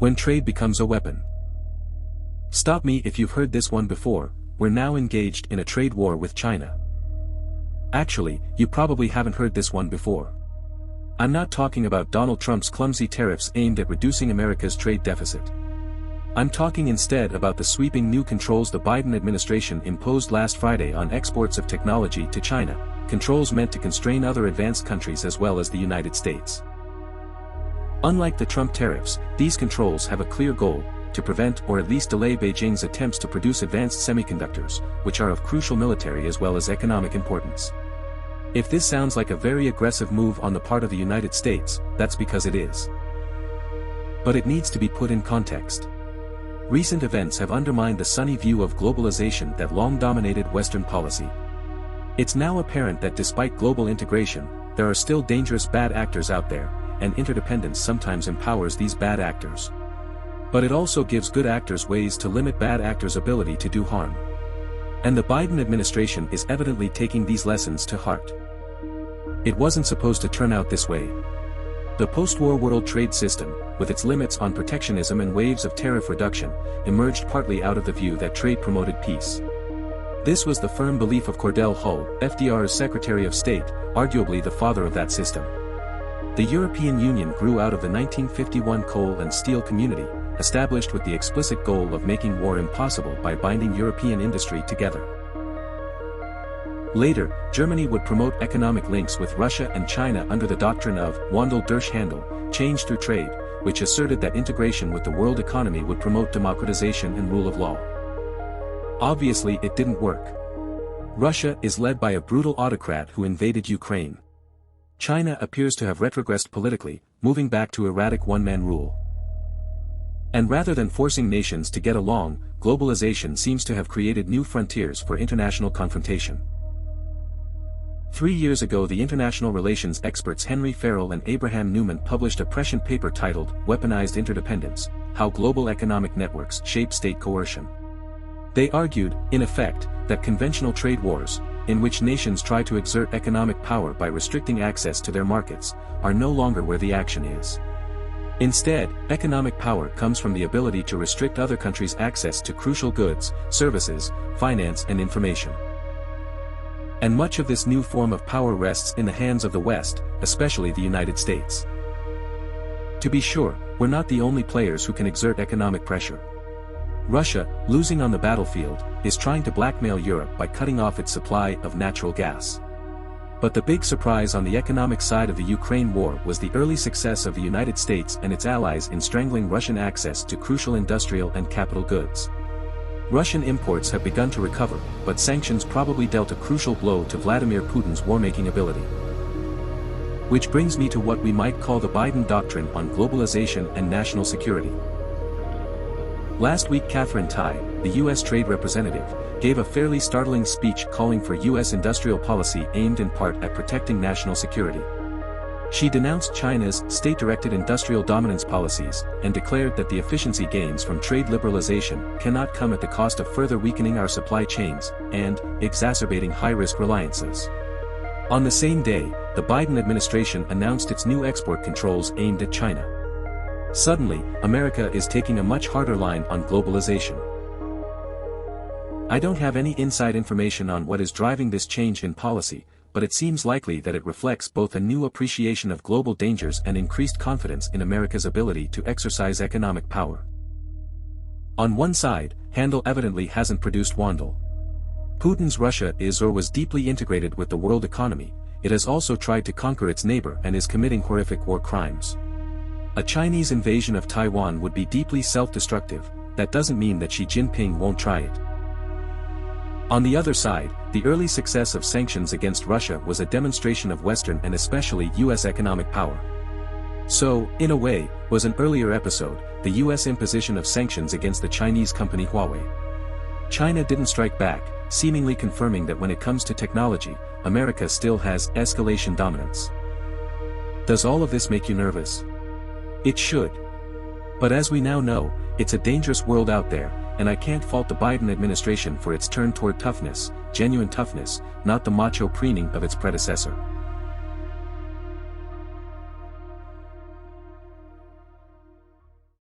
When trade becomes a weapon. Stop me if you've heard this one before. We're now engaged in a trade war with China. Actually, you probably haven't heard this one before. I'm not talking about Donald Trump's clumsy tariffs aimed at reducing America's trade deficit. I'm talking instead about the sweeping new controls the Biden administration imposed last Friday on exports of technology to China, controls meant to constrain other advanced countries as well as the United States. Unlike the Trump tariffs, these controls have a clear goal: to prevent or at least delay Beijing's attempts to produce advanced semiconductors, which are of crucial military as well as economic importance. If this sounds like a very aggressive move on the part of the United States, that's because it is. But it needs to be put in context. Recent events have undermined the sunny view of globalization that long dominated Western policy. It's now apparent that despite global integration, there are still dangerous bad actors out there, and interdependence sometimes empowers these bad actors. But it also gives good actors ways to limit bad actors' ability to do harm. And the Biden administration is evidently taking these lessons to heart. It wasn't supposed to turn out this way. The post-war world trade system, with its limits on protectionism and waves of tariff reduction, emerged partly out of the view that trade promoted peace. This was the firm belief of Cordell Hull, FDR's Secretary of State, arguably the father of that system. The European Union grew out of the 1951 coal and steel community, established with the explicit goal of making war impossible by binding European industry together. Later, Germany would promote economic links with Russia and China under the doctrine of Wandel durch Handel, change through trade, which asserted that integration with the world economy would promote democratization and rule of law. Obviously it didn't work. Russia is led by a brutal autocrat who invaded Ukraine. China appears to have retrogressed politically, moving back to erratic one-man rule. And rather than forcing nations to get along, globalization seems to have created new frontiers for international confrontation. 3 years ago, the international relations experts Henry Farrell and Abraham Newman published a prescient paper titled Weaponized Interdependence: How Global Economic Networks Shape State Coercion. They argued, in effect, that conventional trade wars, in which nations try to exert economic power by restricting access to their markets, are no longer where the action is. Instead, economic power comes from the ability to restrict other countries' access to crucial goods, services, finance and information. And much of this new form of power rests in the hands of the West, especially the United States. To be sure, we're not the only players who can exert economic pressure. Russia, losing on the battlefield, is trying to blackmail Europe by cutting off its supply of natural gas. But the big surprise on the economic side of the Ukraine war was the early success of the United States and its allies in strangling Russian access to crucial industrial and capital goods. Russian imports have begun to recover, but sanctions probably dealt a crucial blow to Vladimir Putin's war-making ability. Which brings me to what we might call the Biden doctrine on globalization and national security. Last week, Catherine Tai, the U.S. Trade Representative, gave a fairly startling speech calling for U.S. industrial policy aimed in part at protecting national security. She denounced China's state-directed industrial dominance policies and declared that the efficiency gains from trade liberalization cannot come at the cost of further weakening our supply chains and exacerbating high-risk reliances. On the same day, the Biden administration announced its new export controls aimed at China. Suddenly, America is taking a much harder line on globalization. I don't have any inside information on what is driving this change in policy, but it seems likely that it reflects both a new appreciation of global dangers and increased confidence in America's ability to exercise economic power. On one side, Handel evidently hasn't produced Wandel. Putin's Russia is or was deeply integrated with the world economy. It has also tried to conquer its neighbor and is committing horrific war crimes. A Chinese invasion of Taiwan would be deeply self-destructive. That doesn't mean that Xi Jinping won't try it. On the other side, the early success of sanctions against Russia was a demonstration of Western and especially U.S. economic power. So, in a way, was an earlier episode, the U.S. imposition of sanctions against the Chinese company Huawei. China didn't strike back, seemingly confirming that when it comes to technology, America still has escalation dominance. Does all of this make you nervous? It should. But as we now know, it's a dangerous world out there, and I can't fault the Biden administration for its turn toward toughness, genuine toughness, not the macho preening of its predecessor.